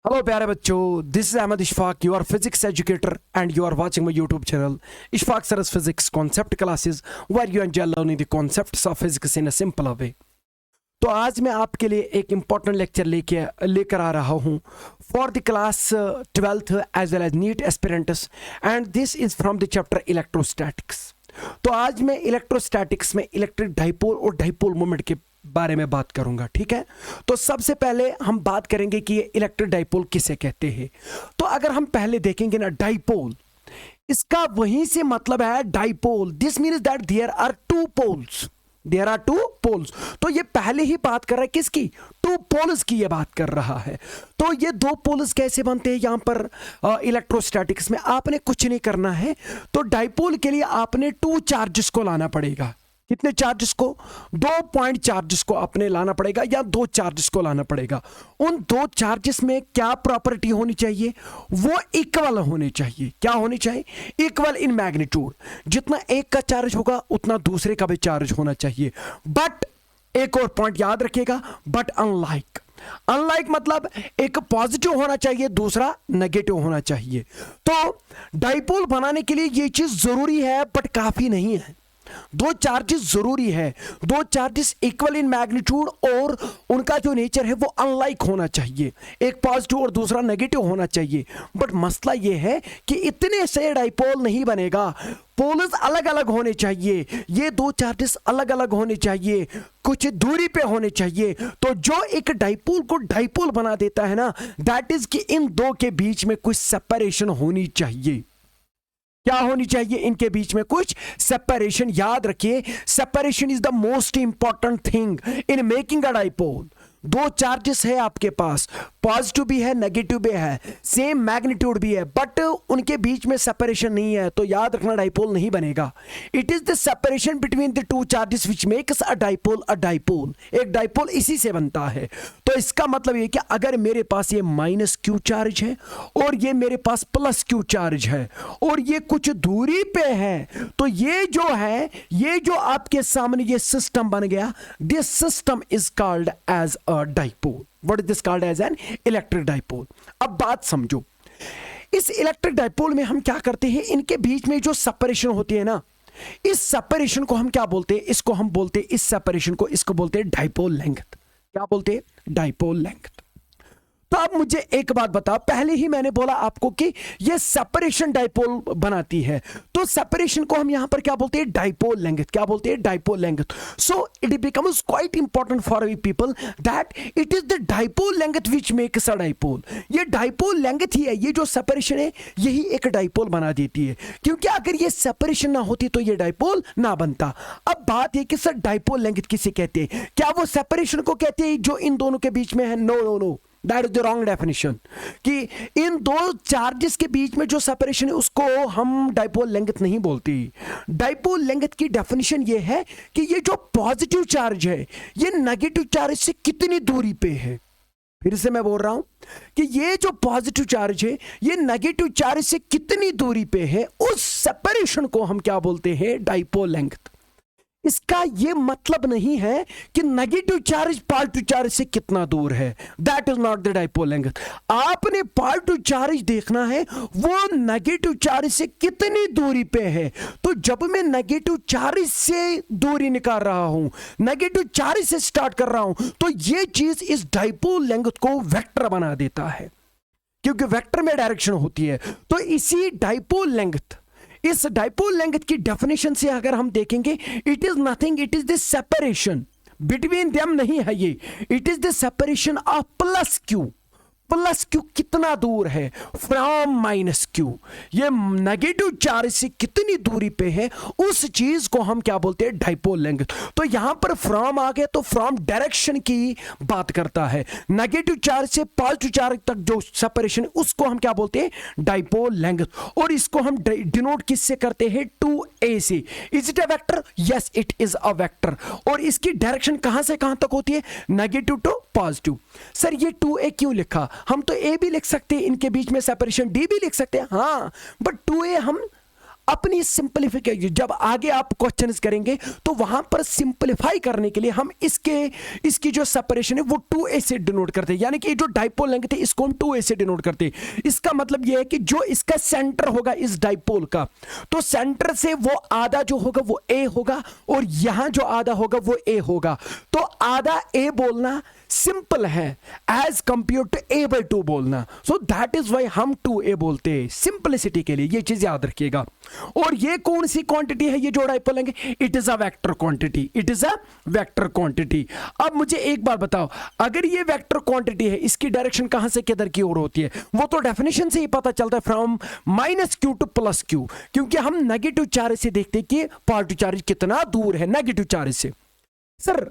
Hello प्यारे बच्चों, this is Ahmad Ishfaq, your physics educator and you are watching my YouTube channel Ishfaq sir's physics concept classes where you enjoy learning the concepts of physics in a simple way. तो आज मैं आपके लिए एक important lecture लेकर आ रहा हूँ for the class 12th as well as NEET aspirants and this is from the chapter electrostatics. तो आज मैं इलेक्ट्रोस्टैटिक्स में इलेक्ट्रिक डाइपोल और डाइपोल मोमेंट के बारे में बात करूंगा, ठीक है। तो सबसे पहले हम बात करेंगे कि ये इलेक्ट्रिक डाइपोल किसे कहते हैं। तो अगर हम पहले देखेंगे ना, डाइपोल इसका वहीं से मतलब है dipole, this means that there are two poles, there are two poles. तो ये पहले ही बात कर रहा है किसकी, टू पोल्स की ये बात कर रहा है। तो ये दो पोल्स कैसे बनते हैं यहां पर इलेक्ट्रोस्टैटिक्स में, आपने कुछ नहीं करना है। तो डाइपोल के लिए आपने टू चार्जेस को लाना पड़ेगा। कितने चार्जेस को, 2 पॉइंट चार्जेस को आपने लाना पड़ेगा या 2 चार्जेस को लाना पड़ेगा। उन 2 चार्जेस में क्या प्रॉपर्टी होनी चाहिए, वो इक्वल होने चाहिए। क्या होनी चाहिए, इक्वल इन मैग्नीट्यूड। जितना एक का चार्ज होगा उतना दूसरे का भी चार्ज होना चाहिए। बट एक और पॉइंट याद रखिएगा, बट अनलाइक, अनलाइक मतलब एक पॉजिटिव होना चाहिए, दूसरा नेगेटिव होना चाहिए। तो डाइपोल बनाने के लिए ये चीज जरूरी है बट काफी नहीं है। 2 चार्जेस जरूरी है, 2 चार्जेस इक्वल इन मैग्नीट्यूड और उनका जो नेचर है वो अनलाइक होना चाहिए, एक पॉजिटिव और दूसरा नेगेटिव होना चाहिए। बट मसला ये है कि इतने से डाइपोल नहीं बनेगा, पोल्स अलग अलग होने चाहिए, ये 2 चार्जेस अलग अलग होने चाहिए, कुछ दूरी पे होने चाहिए। तो जो एक डाइपोल को डाइपोल बना देता है ना, दैट इज कि इन दो के बीच में कुछ सेपरेशन होनी चाहिए। क्या होनी चाहिए, इनके बीच में कुछ सेपरेशन। याद रखिए, separation is the most important thing in making a dipole. 2 charges है आपके पास, पॉजिटिव भी है नेगेटिव भी है, सेम मैग्नीट्यूड भी है, बट उनके बीच में सेपरेशन नहीं है, तो याद रखना डाइपोल नहीं बनेगा। It is the separation between the 2 charges which makes a dipole a dipole. एक डाइपोल इसी से बनता है। तो इसका मतलब ये कि अगर मेरे पास ये माइनस क्यू चार्ज है और ये मेरे पास प्लस क्यू चार्ज है और ये कुछ दूरी पे है, तो ये जो है, ये जो आपके सामने ये सिस्टम बन गया, this system is called as a dipole. What is this called as an electric dipole. अब बात समझो, इस इलेक्ट्रिक डाइपोल में हम क्या करते हैं, इनके बीच में जो सेपरेशन होती है ना, इस सेपरेशन को हम क्या बोलते हैं, इसको हम बोलते हैं, इस सेपरेशन को इसको बोलते हैं डाइपोल लेंथ। क्या बोलते हैं, डाइपोल लेंथ। तो अब मुझे एक बात बताओ, पहले ही मैंने बोला आपको कि ये सेपरेशन डाइपोल बनाती है, तो सेपरेशन को हम यहां पर क्या बोलते हैं, डाइपोल लेंथ। क्या बोलते हैं, dipole length. So it becomes quite important for we people that it is the dipole length which makes a dipole. ये डाइपोल लेंथ ही है, ये जो सेपरेशन है यही एक डाइपोल बना देती है, क्योंकि अगर ये सेपरेशन ना होती तो ये डाइपोल ना बनता। अब बात है कि सर डाइपोल लेंथ किसे कहते हैं, क्या वो सेपरेशन को कहते हैं जो इन दोनों के बीच में है? No no no, that is the wrong definition. कि इन 2 चार्जेस के बीच में जो सेपरेशन है उसको हम डाइपोल लेंथ नहीं बोलती। डाइपोल लेंथ की डेफिनेशन ये है कि ये जो पॉजिटिव चार्ज है ये नेगेटिव चार्ज से कितनी दूरी पे है। फिर से मैं बोल रहा हूं कि ये जो पॉजिटिव चार्ज है ये नेगेटिव चार्ज से कितनी दूरी पे है, उस सेपरेशन को हम क्या बोलते हैं, डाइपोल लेंथ। इसका यह मतलब नहीं है कि नेगेटिव चार्ज पॉजिटिव चार्ज से कितना दूर है, that is not the dipole length. आपने पॉजिटिव चार्ज देखना है वो नेगेटिव चार्ज से कितनी दूरी पे है। तो जब मैं नेगेटिव चार्ज से दूरी निकाल रहा हूं, नेगेटिव चार्ज से स्टार्ट कर रहा हूं, तो यह चीज इस डाइपोल लेंथ को वेक्टर बना देता है, क्योंकि वेक्टर में डायरेक्शन होती है। तो इसी डाइपोल लेंथ, इस डाइपोल लेंथ की डेफिनेशन से अगर हम देखेंगे, it is nothing, it is the separation between them नहीं है ये, it is the separation of plus Q. Plus Q कितना दूर है फ्रॉम माइनस क्यू, ये नेगेटिव चार्ज से कितनी दूरी पे है, उस चीज को हम क्या बोलते हैं, डाइपोल लेंथ। तो यहां पर फ्रॉम आ गया तो फ्रॉम डायरेक्शन की बात करता है, नेगेटिव चार्ज से पॉजिटिव चार्ज तक जो सेपरेशन उसको हम क्या बोलते हैं, डाइपोल लेंथ। और इसको हम डिनोट किससे करते हैं, 2a से। Is it a vector? Yes, it is a vector. और इसकी डायरेक्शन कहां से कहां तक होती है, नेगेटिव टू पॉजिटिव। सर ये 2a क्यों लिखा, हम तो a भी लिख सकते हैं, इनके बीच में सेपरेशन d भी लिख सकते हैं, हाँ, बट 2a हम अपनी सिंपलीफिकेशन, जब आगे आप क्वेश्चंस करेंगे तो वहां पर सिंपलीफाई करने के लिए हम इसकी जो सेपरेशन है वो 2a से डिनोट करते हैं, यानी कि जो डाइपोल लेंथ है इसको हम 2a से डिनोट करते हैं। इसका मतलब ये है कि जो इसका सेंटर होगा इस डाइपोल का, तो सेंटर से वो आधा जो होगा वो a होगा और यहां जो आधा होगा वो a होगा। तो आधा a बोलना सिंपल है एज कंपेयर टू a/2 बोलना। सो दैट इज वाई हम 2a बोलते हैं सिंपलिसिटी के लिए, ये चीज याद रखिएगा। और ये कौन सी क्वांटिटी है, ये जो डाइपोल लेंगे, it is a vector quantity, it is a vector quantity. अब मुझे एक बात बताओ, अगर ये वेक्टर क्वांटिटी है, इसकी डायरेक्शन कहां से किधर की ओर होती है? वो तो डेफिनेशन से ही पता चलता है, फ्रॉम -q टू +q, क्योंकि हम नेगेटिव चार्ज से देखते हैं कि पॉजिटिव चार्ज कितना दूर है नेगेटिव चार्ज से। सर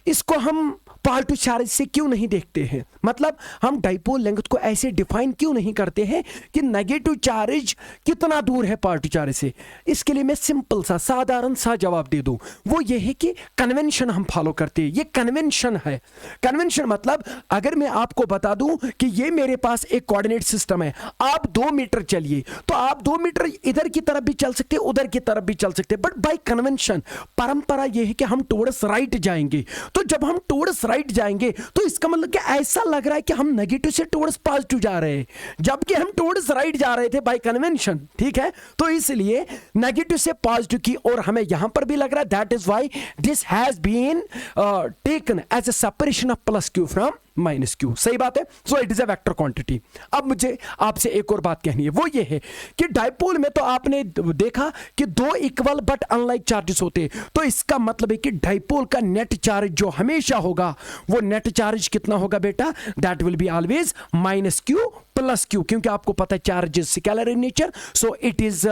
इसको हम पॉजिटिव चार्ज से क्यों नहीं देखते हैं, मतलब हम डाइपोल लेंथ को ऐसे डिफाइन क्यों नहीं करते हैं कि नेगेटिव चार्ज कितना दूर है पॉजिटिव चार्ज से? इसके लिए मैं सिंपल सा साधारण सा जवाब दे दूं, वो ये है कि कन्वेंशन हम फॉलो करते हैं। ये कन्वेंशन है। कन्वेंशन मतलब अगर मैं आपको बता दूं कि ये मेरे पास एक कोऑर्डिनेट सिस्टम है, आप 2 मीटर चलिए, तो आप 2 मीटर इधर की तरफ भी चल सकते हैं, उधर की तरफ भी चल सकते हैं, बट बाय कन्वेंशन, परंपरा ये है कि हम टुवर्ड्स राइट जाएंगे। तो जब हम टुवर्ड्स राइट जाएंगे तो इसका मतलब कि ऐसा लग रहा है कि हम नेगेटिव से टुवर्ड्स पॉजिटिव जा रहे हैं, जबकि हम टुवर्ड्स राइट जा रहे थे बाय कन्वेंशन, ठीक है? तो इसलिए नेगेटिव से पॉजिटिव की और हमें यहां पर भी लग रहा है, that is why this has been taken as a separation of +q from -q। सही बात है। So it is a vector quantity. अब मुझे आपसे एक और बात कहनी है, वो ये है कि डाइपोल में तो आपने देखा कि 2 इक्वल बट अनलाइक चार्जेस होते हैं, तो इसका मतलब है कि डाइपोल का नेट चार्ज जो हमेशा होगा वो नेट चार्ज कितना होगा बेटा? That will be always -q +q, क्योंकि आपको पता है charge is scalar in nature. So it is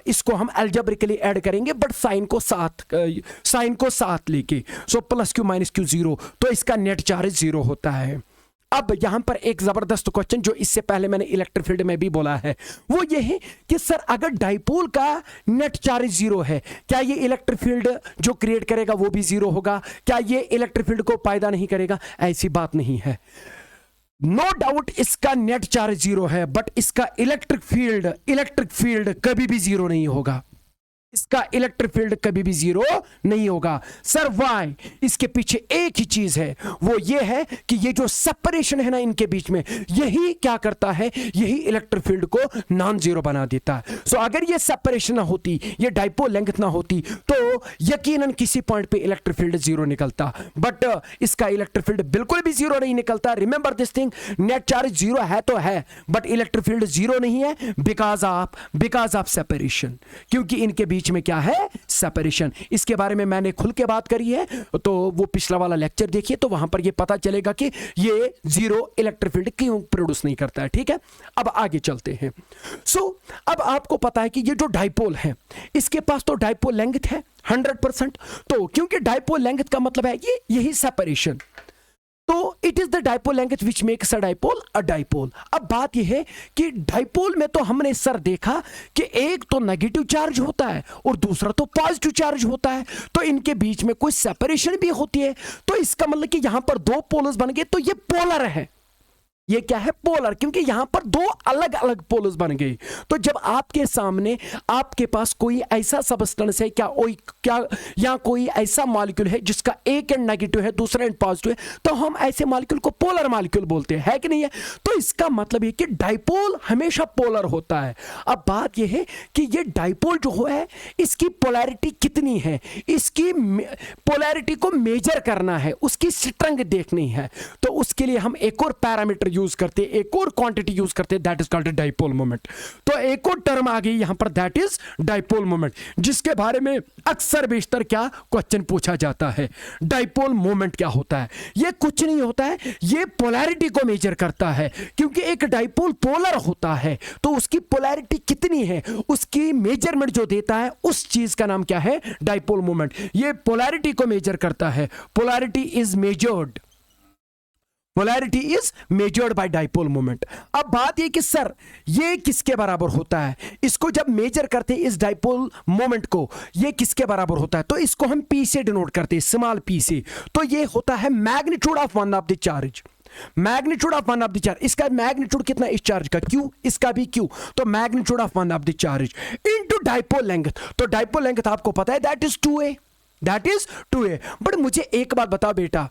इसको हम अलजेब्रिकली ऐड करेंगे बट साइन को साथ लेके, सो +q -q 0, तो इसका नेट चार्ज 0 होता है। अब यहां पर एक जबरदस्त क्वेश्चन जो इससे पहले मैंने इलेक्ट्रिक फील्ड में भी बोला है, वो ये है कि सर अगर डाइपोल का नेट चार्ज 0 है, क्या ये इलेक्ट्रिक फील्ड जो क्रिएट करेगा वो भी 0 होगा? क्या ये इलेक्ट्रिक फील्ड को पैदा नहीं करेगा? ऐसी बात नहीं है। नो डाउट इसका नेट चार्ज 0 है, बट इसका इलेक्ट्रिक फील्ड कभी भी 0 नहीं होगा। इसका इलेक्ट्रिक फील्ड कभी भी 0 नहीं होगा। Sir why? इसके पीछे एक ही चीज है, वो ये है कि ये जो सेपरेशन है ना इनके बीच में, यही क्या करता है, यही इलेक्ट्रिक फील्ड को नॉन जीरो बना देता है। सो अगर ये सेपरेशन ना होती, ये डाइपोल लेंथ ना होती, तो यकीनन किसी पॉइंट पे इलेक्ट्रिक फील्ड 0 निकलता, बट इसका इलेक्ट्रिक फील्ड बिल्कुल भी 0 नहीं निकलता। Remember this thing, net charge 0 है तो है, बट इलेक्ट्रिक फील्ड 0 नहीं है बिकॉज ऑफ सेपरेशन, क्योंकि इनके बीच में क्या है? सेपरेशन। इसके बारे में मैंने खुल के बात करी है, तो वो पिछला वाला लेक्चर देखिए, तो वहां पर ये पता चलेगा कि ये 0 इलेक्ट्रिक फील्ड क्यों प्रोड्यूस नहीं करता है। ठीक है, अब आगे चलते हैं। सो अब आपको पता है कि ये जो डाइपोल है, इसके पास तो डाइपोल लेंथ है 100%, तो क्योंकि डाइपोल लेंथ का मतलब है ये यही सेपरेशन, तो it is the dipole length which makes a dipole a dipole. अब बात यह है कि डाइपोल में तो हमने सर देखा कि एक तो नेगेटिव चार्ज होता है और दूसरा तो पॉजिटिव चार्ज होता है, तो इनके बीच में कोई सेपरेशन भी होती है, तो इसका मतलब कि यहां पर 2 पोल्स बन गए, तो ये पोलर है। ये क्या है? पोलर, क्योंकि यहां पर 2 अलग अलग पोल्स बन गए। तो जब आपके सामने आपके पास कोई ऐसा सबस्टेंस है, या कोई ऐसा मॉलिक्यूल है जिसका एक एंड नेगेटिव है, दूसरा एंड पॉजिटिव है, तो हम ऐसे मॉलिक्यूल को पोलर मॉलिक्यूल बोलते हैं, है कि नहीं है? तो इसका मतलब है कि डाइपोल हमेशा पोलर होता है। अब बात यह है कि ये डाइपोल जो है, इसकी पोलैरिटी कितनी है, इसकी पोलैरिटी को मेजर करना है, उसकी स्ट्रेंथ देखनी है, तो उसके लिए हम एक और पैरामीटर यूज करते, एक और क्वांटिटी यूज करते, that is called dipole moment. तो एक और टर्म आ गई यहां पर, दैट इज डाइपोल मोमेंट, जिसके बारे में अक्सर बेशतर क्या क्वेश्चन पूछा जाता है, डाइपोल मोमेंट क्या होता है? ये कुछ नहीं होता है, ये पोलैरिटी को मेजर करता है, क्योंकि एक डाइपोल पोलर होता है, तो उसकी पोलैरिटी कितनी है, उसकी मेजरमेंट जो देता है, उस चीज का नाम क्या है? Dipole moment. ये पोलैरिटी को मेजर करता है। Polarity is measured by dipole moment. अब बात ये कि सर ये किसके बराबर होता है? इसको जब मेजर करते हैं इस डाइपोल मोमेंट को, ये किसके बराबर होता है? तो इसको हम P से डिनोट करते हैं, स्मॉल p से। तो ये होता है magnitude of one of the charge. Magnitude of one of the charge, इसका मैग्नीट्यूड कितना इस चार्ज का, क्यू, इसका भी क्यू, तो magnitude of one of the charge into dipole length, तो डाइपोल लेंथ आपको पता है that is 2a, that is 2a। But मुझे एक बात बताओ बेटा,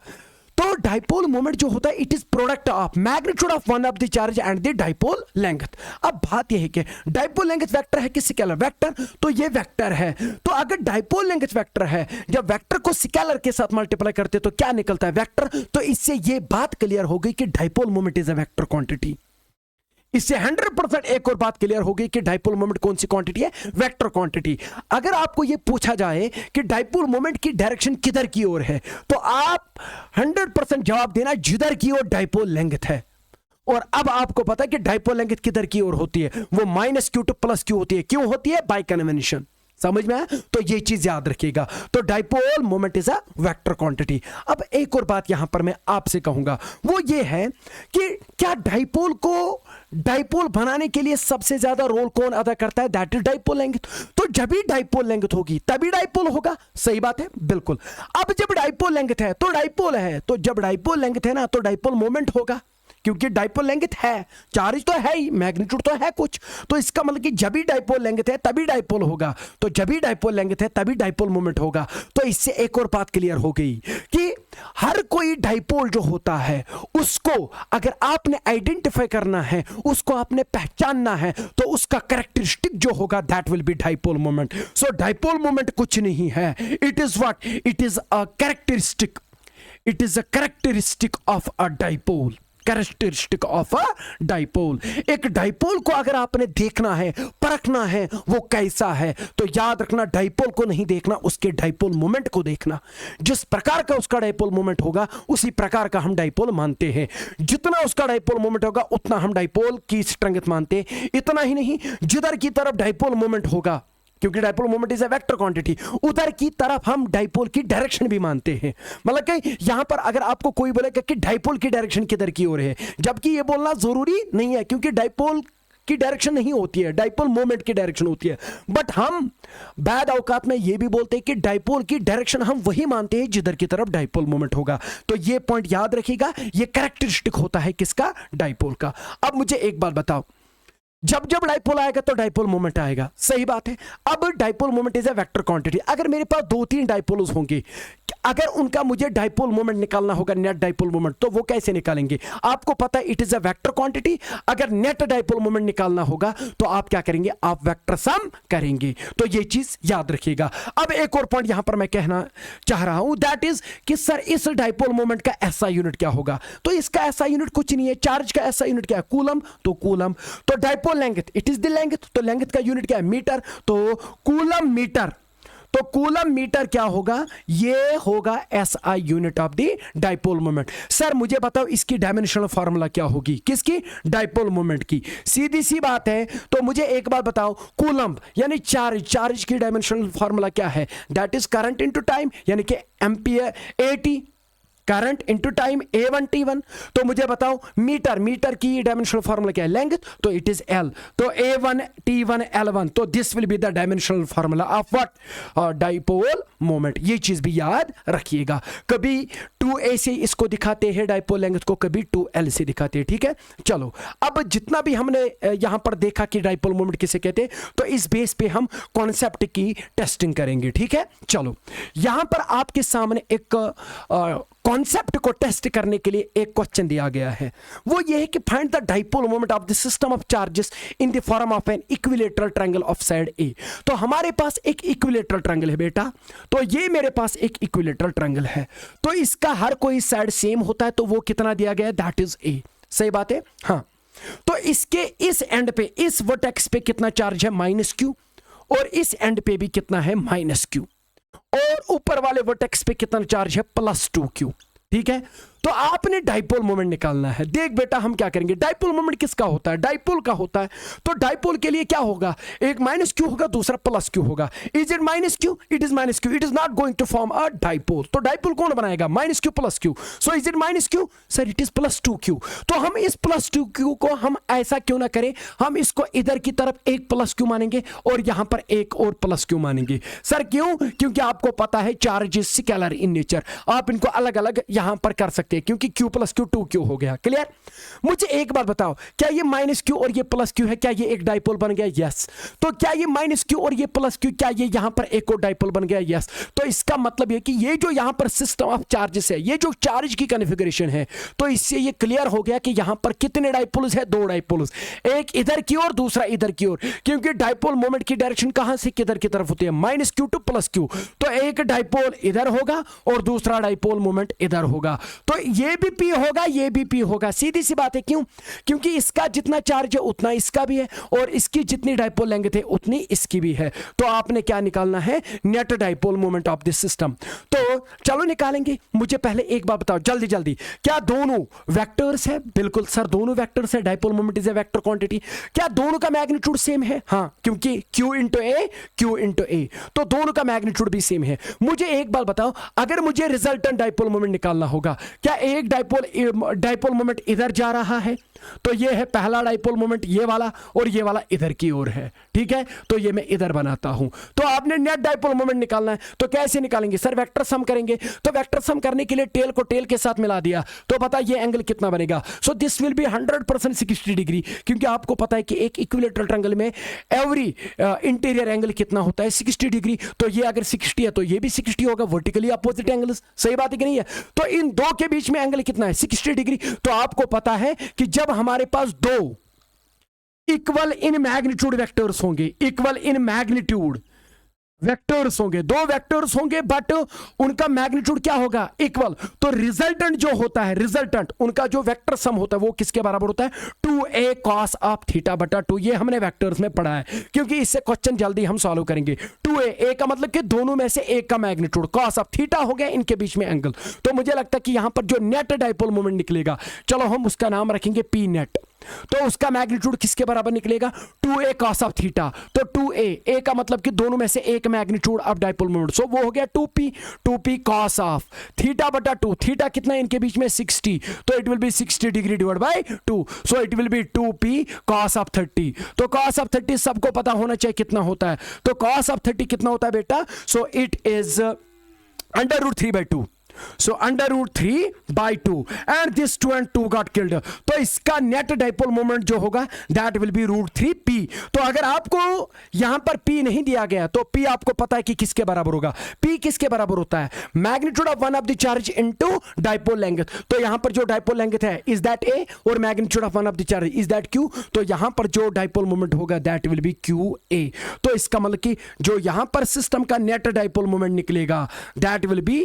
तो डाइपोल मोमेंट जो होता है it is product of magnitude of one of the charge and the dipole length. अब बात यह है कि डाइपोल लेंथ वेक्टर है कि स्केलर वेक्टर, तो ये वेक्टर है, तो अगर डाइपोल लेंथ वेक्टर है, जब वेक्टर को स्केलर के साथ मल्टीप्लाई करते तो क्या निकलता है, वेक्टर। तो इससे ये बात क्लियर हो गई कि dipole moment is a vector quantity. इससे 100% एक और बात क्लियर हो गई कि डाइपोल मोमेंट कौन सी क्वांटिटी है, वेक्टर क्वांटिटी। अगर आपको यह पूछा जाए कि डाइपोल मोमेंट की डायरेक्शन किधर की ओर है, तो आप 100% जवाब देना जिधर की ओर डाइपोल लेंथ है। और अब आपको पता है कि डाइपोल लेंथ किधर की ओर होती है, वो -q टू +q होती है। क्यों होती है, बाय कन्वेंशन। समझ में आया, तो ये चीज याद रखिएगा। तो dipole moment is a vector quantity. अब एक और बात यहां पर मैं आपसे कहूंगा, वो ये है कि क्या डाइपोल को डाइपोल बनाने के लिए सबसे ज्यादा रोल कौन अदा करता है, दैट इज डाइपोल लेंथ। तो जब भी डाइपोल लेंथ होगी तभी डाइपोल होगा, सही बात है, बिल्कुल। अब जब डाइपोल लेंथ है तो डाइपोल है, तो जब डाइपोल लेंथ है ना तो डाइपोल मोमेंट होगा, क्योंकि डाइपोल लेंथ है, चार्ज तो है ही, मैग्नीट्यूड तो है कुछ, तो इसका मतलब कि जब भी डाइपोल लेंथ है तभी डाइपोल होगा, तो जब भी डाइपोल लेंथ है तभी डाइपोल मोमेंट होगा। तो इससे एक और बात क्लियर हो गई कि हर कोई डाइपोल जो होता है उसको अगर आपने आइडेंटिफाई करना है, उसको आपने पहचानना है, तो उसका कैरेक्टरिस्टिक जो होगा that will B dipole moment. So dipole moment कुछ नहीं है, it is what, it is a characteristic, it is a characteristic of a dipole, characteristic of a dipole. एक डाइपोल को अगर आपने देखना है, परखना है वो कैसा है, तो याद रखना डाइपोल को नहीं देखना, उसके डाइपोल मोमेंट को देखना। जिस प्रकार का उसका डाइपोल मोमेंट होगा उसी प्रकार का हम डाइपोल मानते हैं। जितना उसका डाइपोल मोमेंट होगा उतना हम डाइपोल की स्ट्रेंथ मानते हैं। इतना ही नहीं, जिधर की तरफ डाइपोल मोमेंट होगा, क्योंकि dipole moment is a vector quantity, उधर की तरफ हम डाइपोल की डायरेक्शन भी मानते हैं। मतलब कि यहां पर अगर आपको कोई बोलेगा कि डाइपोल की डायरेक्शन किधर की ओर है, जबकि यह बोलना जरूरी नहीं है, क्योंकि डाइपोल की डायरेक्शन नहीं होती है, डाइपोल मोमेंट की डायरेक्शन होती है। बट हम बाद औकात में यह भी बोलते हैं कि डाइपोल की डायरेक्शन हम वही मानते हैं जिधर की तरफ डाइपोल मोमेंट होगा। तो यह पॉइंट याद रखिएगा, यह कैरेक्टरिस्टिक होता है किसका, डाइपोल का। अब मुझे एक बात बताओ, जब जब डाइपोल आएगा तो डाइपोल मोमेंट आएगा, सही बात है। अब dipole moment is a vector quantity. अगर मेरे पास 2-3 डाइपोल्स होंगे, अगर उनका मुझे डाइपोल मोमेंट निकालना होगा, नेट डाइपोल मोमेंट, तो वो कैसे निकालेंगे, आपको पता है it is a vector quantity. अगर नेट डाइपोल मोमेंट निकालना होगा तो आप क्या करेंगे, आप वेक्टर सम करेंगे। तो ये चीज याद रखिएगा। अब एक और पॉइंट यहां पर मैं कहना चाह रहा हूं, दैट इज कि सर इस डाइपोल मोमेंट का ऐसा यूनिट क्या होगा। तो इसका ऐसा यूनिट कुछ नहीं है, चार्ज का ऐसा यूनिट क्या है, कूलम, तो कूलम। तो dipole length, it is the length, तो लेंथ का यूनिट क्या है, मीटर, तो कूलम मीटर। तो कूलम मीटर क्या होगा, ये होगा SI unit of the dipole moment. Sir मुझे बताओ इसकी डायमेंशनल फार्मूला क्या होगी, किसकी, डाइपोल मोमेंट की। सीधी सी बात है। तो मुझे एक बात बताओ, कूलम यानी चार्ज, चार्ज की डायमेंशनल फार्मूला क्या है, that is current into time, यानी कि ampere AT, current into time A1 T1। तो मुझे बताओ मीटर, मीटर की डायमेंशनल फार्मूला क्या है, लेंथ, तो इट इज L, तो A1 T1 L1। तो this will be the dimensional formula of what, dipole moment. ये चीज भी याद रखिएगा। कभी 2A से इसको दिखाते हैं डाइपोल लेंथ को, कभी 2L से दिखाते हैं, ठीक है। चलो अब जितना भी हमने यहां पर देखा कि डाइपोल मोमेंट किसे कहते हैं, तो इस बेस पे हम कॉन्सेप्ट की टेस्टिंग करेंगे, ठीक है। चलो यहां पर आपके सामने एक कॉन्सेप्ट को टेस्ट करने के लिए एक क्वेश्चन दिया गया है, वो ये है कि find the dipole moment of the system of charges in the form of an equilateral triangle of side A। तो हमारे पास एक इक्विलेटरल ट्रायंगल है बेटा, तो ये मेरे पास एक इक्विलेटरल ट्रायंगल है, तो इसका हर कोई साइड सेम होता है, तो वो कितना दिया गया है, दैट इज A, सही बात है, हाँ। तो इसके इस एंड पे, इस वर्टेक्स पे कितना चार्ज है, -Q, और इस एंड पे भी कितना है, -Q, और ऊपर वाले वर्टेक्स पे कितना चार्ज है, +2Q, ठीक है। तो आपने डाइपोल मोमेंट निकालना है। देख बेटा हम क्या करेंगे, डाइपोल मोमेंट किसका होता है, डाइपोल का होता है। तो डाइपोल के लिए क्या होगा, एक -Q होगा, दूसरा +Q होगा। Is it -Q, it is -Q, it is not going to form a dipole. तो डाइपोल कौन बनाएगा, -Q +Q। So is it -Q, sir it is +2Q। तो हम इस +2Q को हम ऐसा क्यों ना करें, हम इसको इधर की तरफ एक +Q मानेंगे और यहां पर एक और +Q मानेंगे। सर क्यों, क्योंकि आपको पता है charge is scalar in nature, आप इनको अलग अलग यहां पर कर सकते सकते हैं क्योंकि Q प्लस Q 2Q हो गया। क्लियर? मुझे एक बात बताओ, क्या ये माइनस Q और ये प्लस Q है, क्या ये एक डाइपोल बन गया? यस। तो क्या ये माइनस Q और ये प्लस Q, क्या ये यहां पर एक और डाइपोल बन गया? यस। तो इसका मतलब ये कि ये जो यहां पर सिस्टम ऑफ चार्जेस है, ये जो चार्ज की कॉन्फ़िगरेशन है, तो इससे ये क्लियर हो गया कि यहां पर कितने डाइपोल्स है? 2 डाइपोल्स, एक इधर की ओर, दूसरा इधर की ओर, क्योंकि डाइपोल मोमेंट की डायरेक्शन कहां से किधर की तरफ होती है? Minus Q two plus Q। तो एक डाइपोल इधर होगा और दूसरा डाइपोल मोमेंट इधर होगा, तो ये भी P होगा, ये भी P होगा। सीधी सी बात है। क्यों? क्योंकि इसका जितना चार्ज है उतना इसका भी है, और इसकी जितनी डाइपोल लेंथ है उतनी इसकी भी है। तो आपने क्या निकालना है? Net dipole moment of this system. तो चलो निकालेंगे। मुझे पहले एक बात बताओ जल्दी जल्दी, क्या दोनों वेक्टर्स है? बिल्कुल सर, दोनों वेक्टर्स है। Dipole moment is a vector quantity. क्या दोनों का मैग्नीट्यूड सेम है? हाँ, क्योंकि Q इंटू ए, Q इंटू ए, तो दोनों का मैग्नीट्यूड भी सेम है। मुझे एक बात बताओ, अगर मुझे रिजल्टेंट डाइपोल मोमेंट निकालना होगा, क्या एक डाइपोल मोमेंट इधर जा रहा है, तो ये है पहला डाइपोल मोमेंट, ये वाला, और ये वाला इधर की ओर है। ठीक है, तो ये मैं इधर बनाता हूं। तो आपने नेट डाइपोल मोमेंट निकालना है, तो कैसे निकालेंगे सर? वेक्टर सम करेंगे। तो वेक्टर सम करने के लिए टेल को टेल के साथ मिला दिया, तो पता ये एंगल कितना बनेगा? So this will be 100% 60 degree, क्योंकि आपको पता है कि एक इक्विलेटरल ट्रायंगल में एवरी इंटीरियर एंगल कितना होता है? 60 डिग्री। तो ये अगर 60 है तो ये भी 60 होगा, वर्टिकली अपोजिट एंगल्स। सही बात है कि नहीं है? तो इन दो के बीच में एंगल कितना है? 60 डिग्री। तो आपको पता है कि जब हमारे पास दो इक्वल इन मैग्नीट्यूड वेक्टर्स होंगे, इक्वल इन मैग्नीट्यूड वेक्टर्स होंगे, दो वेक्टर्स होंगे, बट उनका मैग्नीट्यूड क्या होगा? इक्वल। तो रिजल्टेंट जो होता है, रिजल्टेंट उनका जो वेक्टर सम होता है वो किसके बराबर होता है? 2a cos ऑफ थीटा बटा 2। ये हमने वेक्टर्स में पढ़ा है, क्योंकि इससे क्वेश्चन जल्दी हम सॉल्व करेंगे। 2a का मतलब कि दोनों में से एक का मैग्नीट्यूड, cos ऑफ थीटा हो गया इनके बीच में एंगल। तो मुझे लगता है कि यहां पर जो नेट डाइपोल मोमेंट निकलेगा, चलो हम उसका नाम रखेंगे P नेट। तो उसका मैग्नीट्यूड किसके बराबर निकलेगा? 2a cos of theta. तो 2a का मतलब कि दोनों में से एक मैग्नीट्यूड ऑफ डाइपोल मोमेंट, सो वो हो गया 2p cos ऑफ थीटा बटा 2। थीटा कितना है इनके बीच में? 60। तो it will be 60 degree divide by 2, so it will be 2p cos of 30। तो cos ऑफ 30 सबको पता होना चाहिए कितना होता है। तो cos ऑफ 30 कितना होता है बेटा? सो it is √3/2। So under √3/2 and this 2 and 2 got killed। तो इसका नेट डाइपोल मोमेंट जो होगा that will be √3p। तो अगर आपको यहां पर p नहीं दिया गया तो p आपको पता है कि किसके बराबर होगा? p किसके बराबर होता है? Magnitude of one of the charge into dipole length. तो यहां पर जो डाइपोल लेंथ है इज दैट a, और magnitude of one of the charge is that q। तो यहां पर जो डाइपोल मोमेंट होगा that will be qa। तो इसका मतलब कि जो यहां पर सिस्टम का नेट डाइपोल मोमेंट निकलेगा that will be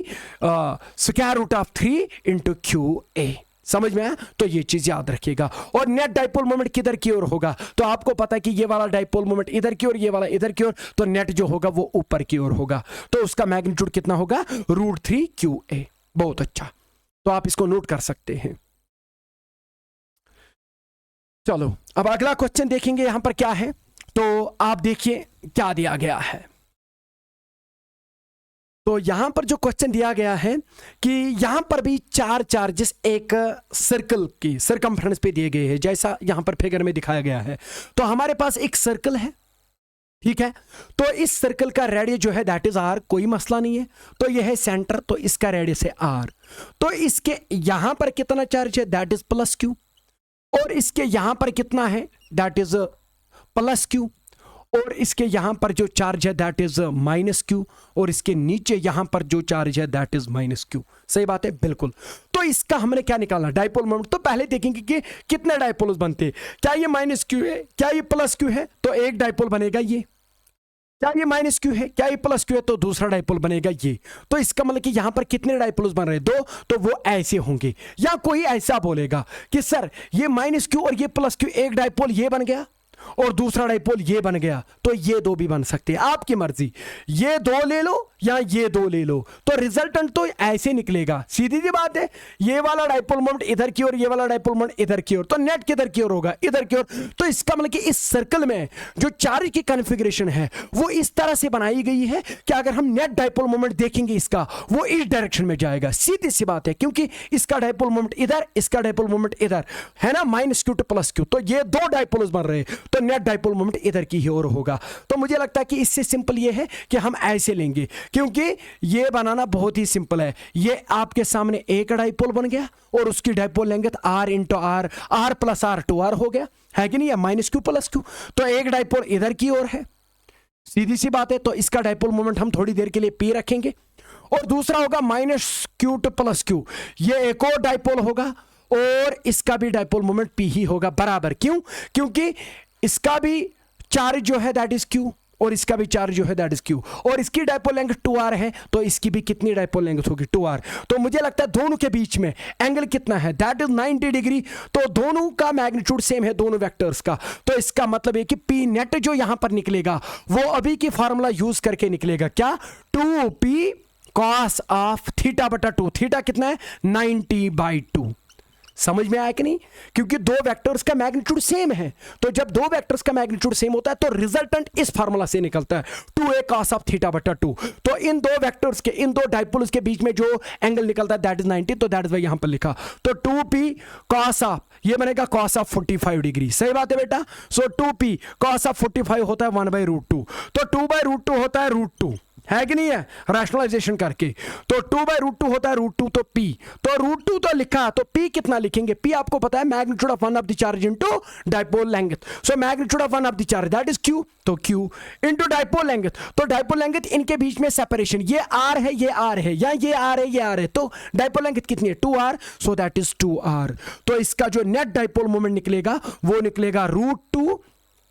square root of 3 into QA। समझ में आया? तो ये चीज याद रखिएगा। और नेट डाइपोल मोमेंट किधर की ओर होगा? तो आपको पता है कि ये वाला डाइपोल मोमेंट इधर की ओर, ये वाला इधर की ओर, तो नेट जो होगा वो ऊपर की ओर होगा। तो उसका मैग्नीट्यूड कितना होगा? √3QA। बहुत अच्छा, तो आप इसको नोट कर सकते हैं। चलो अब अगला क्वेश्चन देखेंगे यहां पर क्या है। तो आप देखिए क्या दिया गया है। तो यहां पर जो क्वेश्चन दिया गया है कि यहां पर भी 4 चार्जेस एक सर्कल की सर्कमफ्रेंस पे दिए गए हैं, जैसा यहां पर फिगर में दिखाया गया है। तो हमारे पास एक सर्कल है, ठीक है। तो इस सर्कल का रेडियस जो है दैट इज r, कोई मसला नहीं है। तो यह है सेंटर, तो इसका रेडियस है r। तो इसके यहां पर कितना चार्ज है? That is +q। और इसके यहां पर कितना है? That is +q। और इसके यहां पर जो चार्ज है दैट इज -q। और इसके नीचे यहां पर जो चार्ज है दैट इज -q। सही बात है, बिल्कुल। तो इसका हमने क्या निकालना? Dipole moment. तो पहले देखेंगे कि कितने डाइपोल्स बनते हैं। क्या ये -q है? क्या ये +q है? तो एक डाइपोल बनेगा ये। क्या ये -q है? क्या ये +q है? तो दूसरा डाइपोल बनेगा ये। तो इसका मतलब कि यहां पर कितने डाइपोल्स बन रहे हैं? 2। तो वो ऐसे होंगे। या कोई ऐसा बोलेगा कि सर ये -q और ये +q, एक डाइपोल ये बन गया और दूसरा डाइपोल ये बन गया। तो ये दो भी बन सकते हैं, आपकी मर्जी। ये 2 ले लो या ये 2 ले लो, तो रिजल्टेंट तो ऐसे निकलेगा। सीधी सी बात है, ये वाला डाइपोल मोमेंट इधर की ओर, ये वाला डाइपोल मोमेंट इधर की ओर, तो नेट किधर की ओर होगा? इधर की ओर। तो इसका मतलब कि इस सर्कल में जो चार्ज की कॉन्फ़िगरेशन है वो इस तरह से बनाई गई है कि अगर हम नेट डाइपोल मोमेंट देखेंगे इसका, वो इस डायरेक्शन में जाएगा। सीधी सी बात है, क्योंकि इसका डाइपोल मोमेंट इधर, इसका डाइपोल मोमेंट इधर है ना, -q टू +q। तो ये 2 डाइपोल्स बन रहे हैं। तो नेट डाइपोल मोमेंट इधर की ही ओर होगा। तो मुझे लगता है कि इससे सिंपल ये है कि हम ऐसे लेंगे, क्योंकि ये बनाना बहुत ही सिंपल है। ये आपके सामने एक डाइपोल बन गया और उसकी डाइपोल लेंगे तो r into R, r plus R to R हो गया, है कि नहीं, माइनस क्यू प्लस क्यू। तो एक डाइपोल इधर की ओर है, सीधी सी बात है। तो इसका डाइपोल मोमेंट हम थोड़ी देर के लिए p रखेंगे, और दूसरा होगा minus Q two plus Q, ये एक और डाइपोल होगा और इसका भी डाइपोल मोमेंट p ही होगा बराबर। क्यों? क्योंकि इसका भी चार्ज जो है दैट इज q और इसका भी चार्ज जो है दैट इज q, और इसकी डाइपोल लेंथ 2r है तो इसकी भी कितनी डाइपोल लेंथ होगी 2r। तो मुझे लगता है दोनों के बीच में एंगल कितना है, दैट इज 90 डिग्री। तो दोनों का मैग्नीट्यूड सेम है दोनों वेक्टर्स का। तो इसका मतलब है कि p नेट जो यहां पर निकलेगा वो अभी की फार्मूला यूज करके निकलेगा, क्या, 2p cos ऑफ थीटा बटा 2। थीटा कितना है, 90/2। समझ में आया कि नहीं? क्योंकि दो वेक्टर्स का मैग्नीट्यूड सेम है, तो जब दो वेक्टर्स का मैग्नीट्यूड सेम होता है तो रिजल्टेंट इस फार्मूला से निकलता है, 2a cos ऑफ थीटा बटा 2। तो इन दो वेक्टर्स के, इन दो डाइपोल्स के बीच में जो एंगल निकलता है दैट इज 90, तो दैट इज वाई यहां पर लिखा। तो 2p cos ऑफ, ये बनेगा cos ऑफ 45 डिग्री। सही बात है बेटा। सो 2p cos ऑफ 45 होता है 1/√2, तो 2/√2 होता है √2, है कि नहीं है, रैशनलाइजेशन करके। तो 2/√2 होता है √2, तो p, तो √2 तो लिखा, तो p कितना लिखेंगे, p आपको पता है magnitude of one of the charge into dipole length. So magnitude of one of the charge that is q, तो q इनटू डाइपोल लेंथ। तो डाइपोल लेंथ, इनके बीच में सेपरेशन, ये r है ये r है, या ये r है ये r है, तो डाइपोल लेंथ कितनी है 2r, so that is 2r। तो इसका जो नेट डाइपोल मोमेंट निकलेगा वो निकलेगा √2,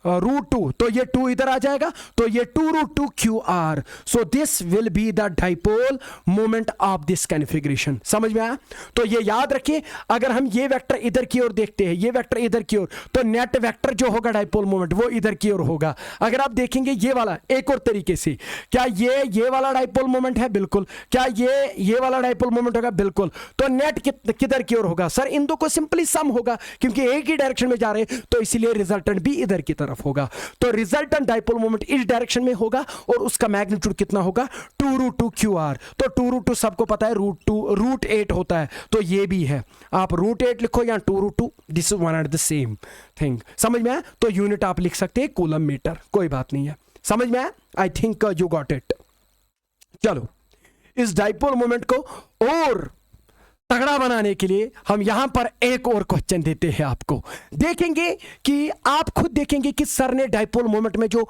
तो ये 2 इधर आ जाएगा, तो ये 2√2 QR। So this will be the dipole moment of this configuration. समझ में आया? तो ये याद रखिए, अगर हम ये वेक्टर इधर की ओर देखते हैं, ये वेक्टर इधर की ओर, तो नेट वेक्टर जो होगा डाइपोल मोमेंट वो इधर की ओर होगा। अगर आप देखेंगे ये वाला एक और तरीके से, क्या ये वाला डाइपोल मोमेंट है, बिल्कुल। क्या ये वाला डाइपोल मोमेंट होगा, बिल्कुल। तो नेट किधर की ओर होगा सर, इन दो को सिंपली सम होगा, क्योंकि एक ही डायरेक्शन में जा रहे हैं, तो इसीलिए रिजल्टेंट भी इधर की तरफ होगा। तो रिजल्टेंट डाइपोल मोमेंट इस डायरेक्शन में होगा और उसका मैग्नीट्यूड कितना होगा 2√2 QR। तो 2√2 सबको पता है √8 होता है, तो ये भी है, आप √8 लिखो या 2√2, this is one and the same thing. समझ में आया? तो यूनिट आप लिख सकते हैं कूलम मीटर, कोई बात नहीं है। समझ में आया? I think you got it. चलो, इस डाइपोल मोमेंट को और तगड़ा बनाने के लिए हम यहां पर एक और क्वेश्चन देते हैं आपको। देखेंगे कि आप खुद देखेंगे कि सर ने डाइपोल मोमेंट में जो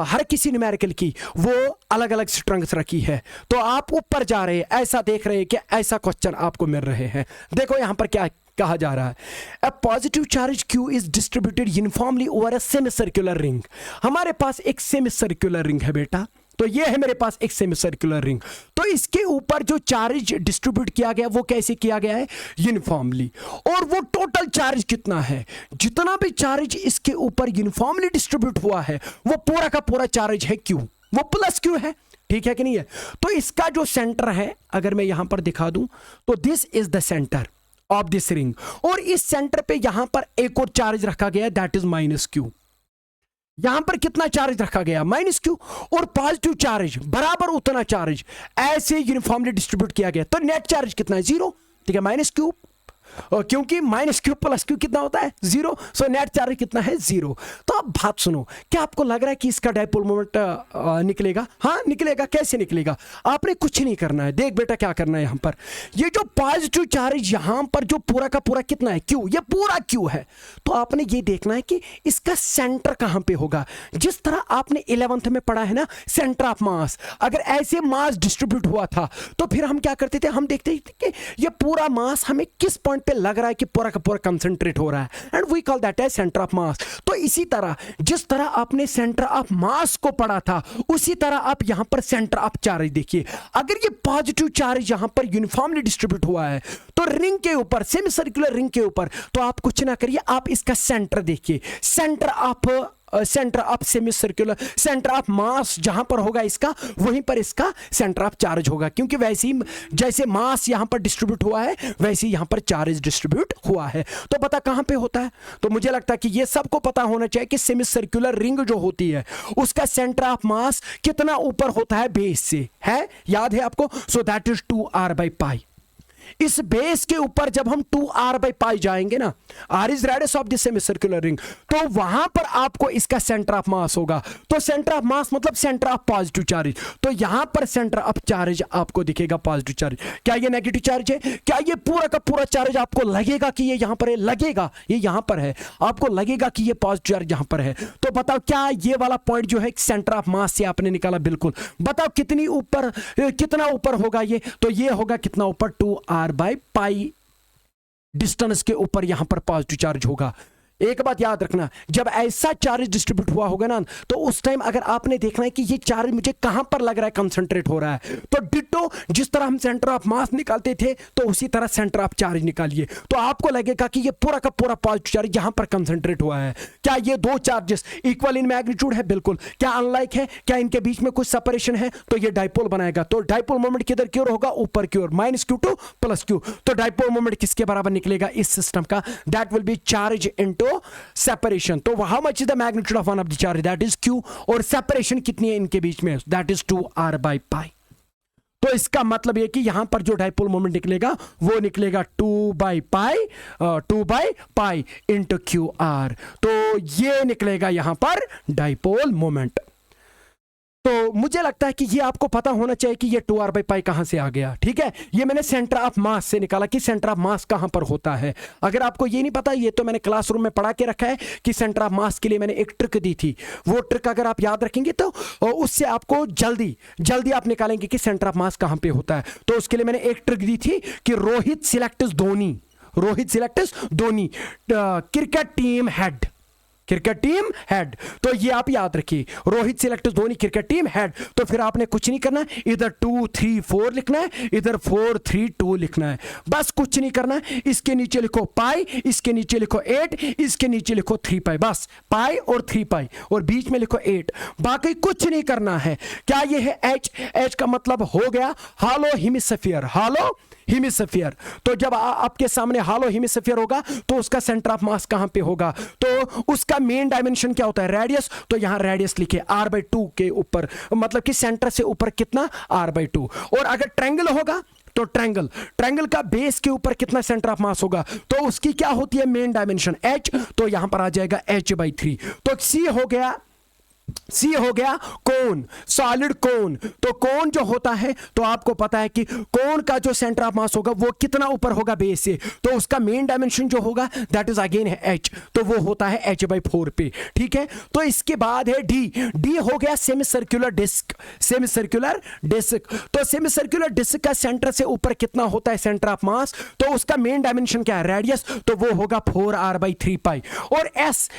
हर किसी न्यूमेरिकल की वो अलग अलग स्ट्रेंग्थ रखी है, तो आप ऊपर जा रहे हैं, ऐसा देख रहे हैं कि ऐसा क्वेश्चन आपको मिल रहे हैं। देखो यहां पर क्या कहा जा रहा है, a positive charge Q is distributed uniformly over a semi circular ring. हमारे पास एक सेमी सर्कुलर रिंग है बेटा, तो ये है मेरे पास एक सेमी सर्कुलर रिंग। तो इसके ऊपर जो चार्ज डिस्ट्रीब्यूट किया गया वो कैसे किया गया है, यूनिफॉर्मली। और वो टोटल चार्ज कितना है, जितना भी चार्ज इसके ऊपर यूनिफॉर्मली डिस्ट्रीब्यूट हुआ है वो पूरा का पूरा चार्ज है Q, वो प्लस Q है, ठीक है कि नहीं है। तो इसका जो सेंटर है, अगर मैं यहां पर दिखा दूं, तो this is the centre of this ring, और इस सेंटर पे यहां पर एक और चार्ज रखा गया, दैट इज -Q। यहां पर कितना चार्ज रखा गया, -Q, और पॉजिटिव चार्ज बराबर उतना चार्ज ऐसे यूनिफॉर्मली डिस्ट्रीब्यूट किया गया, तो नेट चार्ज कितना है 0, ठीक है, -Q, क्योंकि -Q प्लस Q कितना होता है 0, सो नेट चार्ज कितना है 0। तो अब बात सुनो, क्या आपको लग रहा है कि इसका डाइपोल मोमेंट निकलेगा? हाँ निकलेगा। कैसे निकलेगा? आपने कुछ नहीं करना है, देख बेटा क्या करना है, यहां पर ये जो पॉजिटिव चार्ज यहां पर जो पूरा का पूरा कितना है Q, ये पूरा Q है, तो आपने ये देखना है कि इसका सेंटर कहां पे होगा। जिस तरह आपने 11th में पढ़ा है ना, सेंटर ऑफ मास, अगर ऐसे मास डिस्ट्रीब्यूट हुआ था तो फिर हम क्या करते थे, हम देखते थे कि ये पूरा मास हमें किस पॉइंट पे लग रहा है कि पूरा का पूरा कंसंट्रेट हो रहा है, and we call that as centre of mass. तो इसी तरह जिस तरह आपने सेंटर ऑफ मास को पढ़ा था, उसी तरह आप यहां पर सेंटर ऑफ चार्ज देखिए। अगर ये पॉजिटिव चार्ज यहां पर यूनिफॉर्मली डिस्ट्रीब्यूट हुआ है तो रिंग के ऊपर, सेमी सर्कुलर रिंग के ऊपर, तो आप कुछ ना करिए, आप इसका सेंटर देखिए, centre of semi circular, centre of मास जहां पर होगा इसका, वहीं पर इसका सेंटर ऑफ चार्ज होगा, क्योंकि वैसे ही जैसे मास यहां पर डिस्ट्रीब्यूट हुआ है वैसे ही यहां पर चार्ज डिस्ट्रीब्यूट हुआ है। तो पता कहां पे होता है, तो मुझे लगता है कि ये सबको पता होना चाहिए कि सेमी सर्कुलर रिंग जो होती है उसका सेंटर ऑफ मास कितना ऊपर होता है बेस से, है याद है आपको, सो दैट इज 2r/π। इस बेस के ऊपर जब हम 2r/π जाएंगे ना, r is radius of the semi circular ring, तो वहां पर आपको इसका सेंटर ऑफ मास होगा। तो सेंटर ऑफ मास मतलब सेंटर ऑफ पॉजिटिव चार्ज, तो यहां पर सेंटर ऑफ चार्ज आपको दिखेगा पॉजिटिव चार्ज। क्या ये नेगेटिव चार्ज है? क्या ये पूरा का पूरा चार्ज आपको लगेगा कि ये यहां पर है? लगेगा, ये यहां पर है, आपको लगेगा कि ये पॉजिटिव चार्ज यहां पर है। तो बताओ क्या ये वाला पॉइंट जो है सेंटर ऑफ मास से आपने निकाला? बिल्कुल। बताओ कितनी ऊपर, कितना ऊपर होगा ये? तो ये होगा कितना ऊपर? 2r/π डिस्टेंस के ऊपर यहां पर पॉजिटिव चार्ज होगा। एक बात याद रखना, जब ऐसा चार्ज डिस्ट्रीब्यूट हुआ होगा ना, तो उस टाइम अगर आपने देखना है कि ये चार्ज मुझे कहां पर लग रहा है, कंसंट्रेट हो रहा है, तो डिटो जिस तरह हम सेंटर ऑफ मास निकालते थे तो उसी तरह सेंटर ऑफ चार्ज निकालिए, तो आपको लगेगा कि ये पूरा का पूरा पॉजिटिव चार्ज यहां पर कंसंट्रेट हुआ है। क्या ये दो चार्जेस इक्वल इन मैग्नीट्यूड है? बिल्कुल। क्या अनलाइक है? क्या इनके बीच में कुछ सेपरेशन है? तो ये डाइपोल बनाएगा। तो डाइपोल मोमेंट किधर की ओर होगा? ऊपर की ओर, -q2 + q। तो डाइपोल मोमेंट किसके बराबर निकलेगा इस सिस्टम का? That will be charge into separation. तो how much is the magnitude of one of the charge? That is q। और सेपरेशन कितनी है इनके बीच में? That is 2r/π। तो इसका मतलब ये कि यहां पर जो डाइपोल मोमेंट निकलेगा वो निकलेगा 2/π इंटू QR। तो ये निकलेगा यहां पर डाइपोल मोमेंट। तो मुझे लगता है कि ये आपको पता होना चाहिए कि ये 2r/π कहां से आ गया। ठीक है, ये मैंने सेंटर ऑफ मास से निकाला कि सेंटर ऑफ मास कहां पर होता है। अगर आपको ये नहीं पता, ये तो मैंने क्लासरूम में पढ़ा के रखा है कि सेंटर ऑफ मास के लिए मैंने एक ट्रिक दी थी। वो ट्रिक अगर आप याद रखेंगे तो उससे आपको जल्दी आप निकालेंगे कि सेंटर ऑफ मास कहां पे होता है। तो उसके लिए मैंने एक ट्रिक दी थी कि Rohit selects Dhoni cricket team head. तो ये आप याद रखिए, Rohit selects Dhoni cricket team head. तो फिर आपने कुछ नहीं करना, इधर 2 3 4 लिखना है, इधर 4 3 2 लिखना है, बस कुछ नहीं करना है। इसके नीचे लिखो पाई, इसके नीचे लिखो 8, इसके नीचे लिखो 3π, बस पाई और 3π, और बीच में लिखो 8, बाकी कुछ नहीं करना है। क्या ये है H का मतलब हो गया हॉलो हेमिस्फीयर। तो जब आपके सामने हॉलो हेमिस्फीयर होगा तो उसका सेंटर ऑफ मास कहां पे होगा? तो उसका मेन डायमेंशन क्या होता है? रेडियस। तो यहां रेडियस लिखे r/2 के ऊपर, मतलब कि सेंटर से ऊपर कितना? r/2। और अगर ट्रायंगल होगा तो ट्रायंगल का बेस के ऊपर कितना सेंटर ऑफ मास होगा? तो उसकी क्या होती है मेन डायमेंशन? h। तो यहां पर आ जाएगा h/3। तो C हो गया कोन, सॉलिड कोन। तो कोन जो होता है, तो आपको पता है कि कोन का जो सेंटर ऑफ मास होगा वो कितना ऊपर होगा बेस से, तो उसका मेन डायमेंशन जो होगा दैट इज अगेन है h। तो वो होता है h/4 पे। ठीक है, तो इसके बाद है D हो गया सेमी सर्कुलर डिस्क। तो सेमी सर्कुलर डिस्क का सेंटर से ऊपर कितना होता है सेंटर ऑफ मास? तो उसका मेन डायमेंशन क्या है? रेडियस। तो वो होगा 4r/3π। और S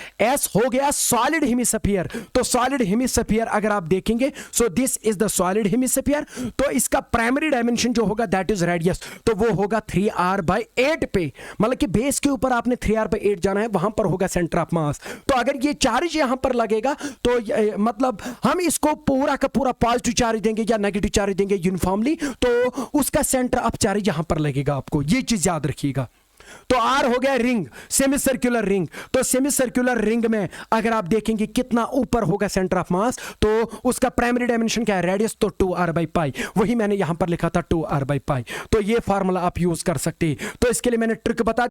हो गया सॉलिड हेमिस्फीयर। तो सॉलिड हेमिस्फीयर अगर आप देखेंगे, so this is the solid hemisphere. तो इसका प्राइमरी डायमेंशन जो होगा दैट इज रेडियस। तो वो होगा 3r/8 पे, मतलब कि बेस के ऊपर आपने 3r/8 जाना है, वहां पर होगा सेंटर ऑफ मास। तो अगर ये चार्ज यहां पर लगेगा तो मतलब हम इसको पूरा का पूरा पॉजिटिव चार्ज देंगे या नेगेटिव चार्ज देंगे यूनिफॉर्मली, तो उसका सेंटर ऑफ चार्ज यहां पर लगेगा। आपको ये चीज याद रखिएगा। तो R हो गया रिंग, सेमी सर्कुलर रिंग। तो सेमी सर्कुलर रिंग में अगर आप देखेंगे कितना ऊपर होगा सेंटर ऑफ मास, तो उसका प्राइमरी डायमेंशन क्या है? रेडियस। तो 2r/π, वही मैंने यहां पर लिखा था 2r/π। तो ये फार्मूला आप यूज कर सकते हैं। तो इसके लिए मैंने ट्रिक बता